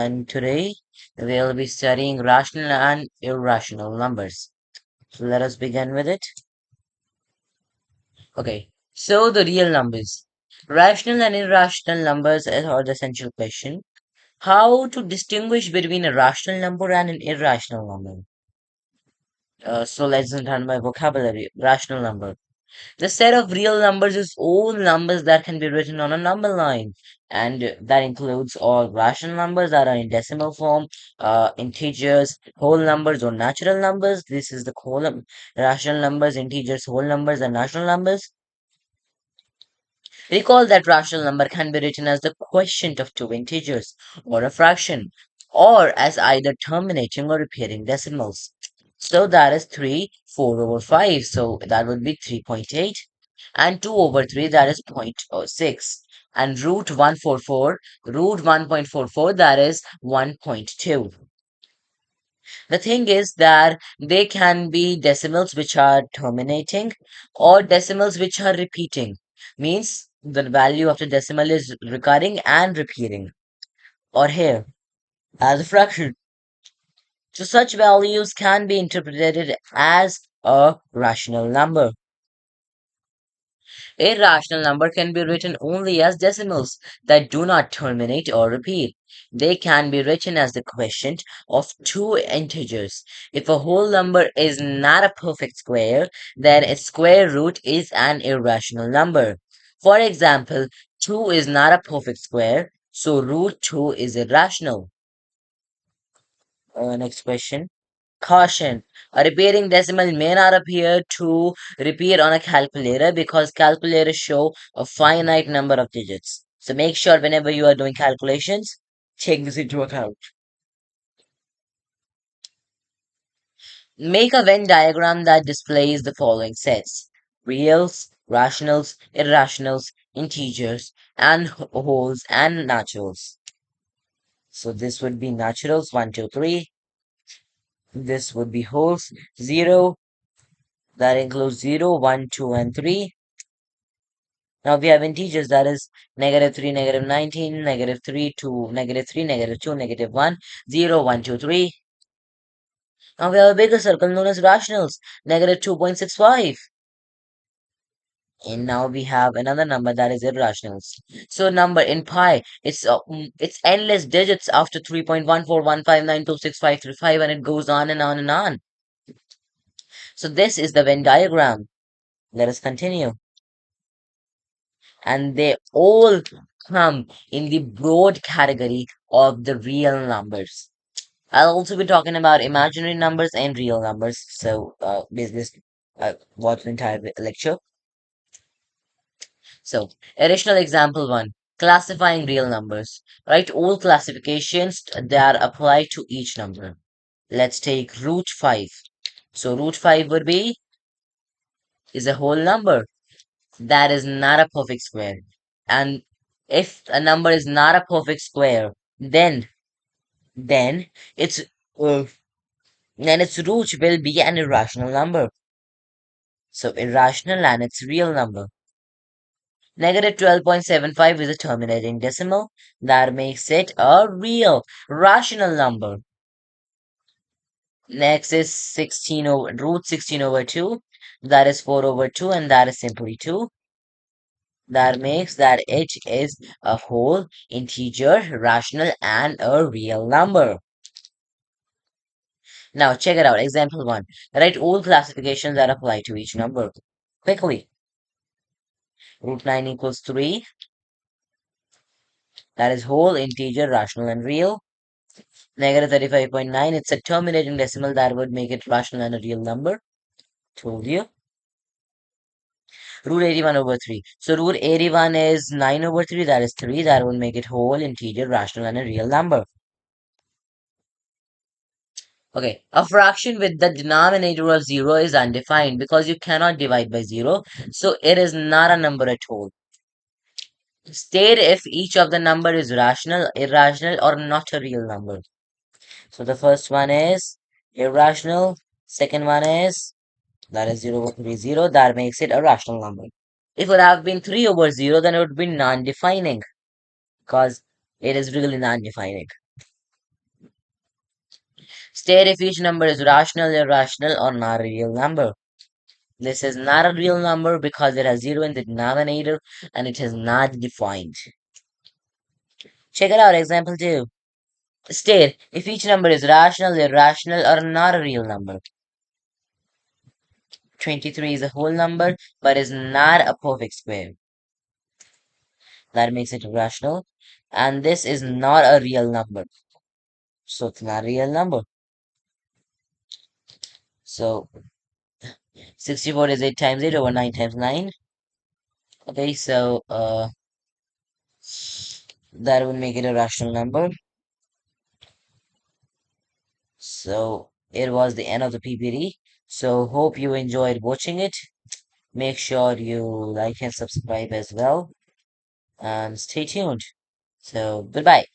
And today we'll be studying rational and irrational numbers. So let us begin with it. Okay, so the real numbers. Rational and irrational numbers are the essential question. How to distinguish between a rational number and an irrational number? So let's learn my vocabulary. Rational number. The set of real numbers is all numbers that can be written on a number line, and that includes all rational numbers that are in decimal form, integers, whole numbers, or natural numbers. This is the column. Rational numbers, integers, whole numbers, and natural numbers. Recall that rational number can be written as the quotient of two integers, or a fraction, or as either terminating or repeating decimals. So that is 3, 4 over 5. So that would be 3.8. And 2 over 3, that is 0.06. And root 144, root 1.44, that is 1.2. The thing is that they can be decimals which are terminating or decimals which are repeating. Means the value of the decimal is recurring and repeating. Or here, as a fraction. So such values can be interpreted as a rational number. A rational number can be written only as decimals that do not terminate or repeat. They can be written as the quotient of two integers. If a whole number is not a perfect square, then its square root is an irrational number. For example, 2 is not a perfect square, so root 2 is irrational. Next question. Caution. A repeating decimal may not appear to repeat on a calculator because calculators show a finite number of digits. So make sure whenever you are doing calculations, take this into account. Make a Venn diagram that displays the following sets: reals, rationals, irrationals, integers, and wholes and naturals. So this would be naturals 1, 2, 3. This would be wholes 0. That includes 0, 1, 2, and 3. Now we have integers, that is negative 3, negative 19, negative 3, 2, negative 3, negative 2, negative 1, 0, 1, 2, 3. Now we have a bigger circle known as rationals, negative 2.65. And now we have another number that is irrationals. So number in pi, it's endless digits after 3.141592653 and it goes on and on and on. So this is the Venn diagram. Let us continue. And they all come in the broad category of the real numbers. I'll also be talking about imaginary numbers and real numbers. So, basically, what's the entire lecture. So, additional example one, classifying real numbers. Right, all classifications that apply to each number. Let's take root 5. So, root 5 would be is a whole number that is not a perfect square. And if a number is not a perfect square, then its uh, then its root will be an irrational number. So irrational and its real number. Negative 12.75 is a terminating decimal. That makes it a real rational number. Next is 16 over root 16 over 2. That is 4 over 2 and that is simply 2. That makes that it is a whole, integer, rational, and a real number. Now check it out. Example 1. Write all classifications that apply to each number. Quickly. Root 9 equals 3. That is whole, integer, rational, and real. Negative 35.9. It's a terminating decimal that would make it rational and a real number. Told you. Root 81 over 3. So root 81 is 9 over 3. That is 3. That would make it whole, integer, rational, and a real number. Okay, a fraction with the denominator of 0 is undefined because you cannot divide by 0. So it is not a number at all. State if each of the number is rational, irrational, or not a real number. So the first one is irrational. Second one is that is 0 over 3, 0. That makes it a rational number. If it would have been 3 over 0, then it would be non-defining because it is really non-defining. State if each number is rational, irrational, or not a real number. This is not a real number because it has 0 in the denominator and it is not defined. Check it out, example 2. State if each number is rational, irrational, or not a real number. 23 is a whole number but is not a perfect square. That makes it irrational. And this is not a real number. So it's not a real number. So 64 is 8 times 8 over 9 times 9. Okay, so that would make it a rational number. So it was the end of the PPT. So hope you enjoyed watching it. Make sure you like and subscribe as well. And stay tuned. So goodbye.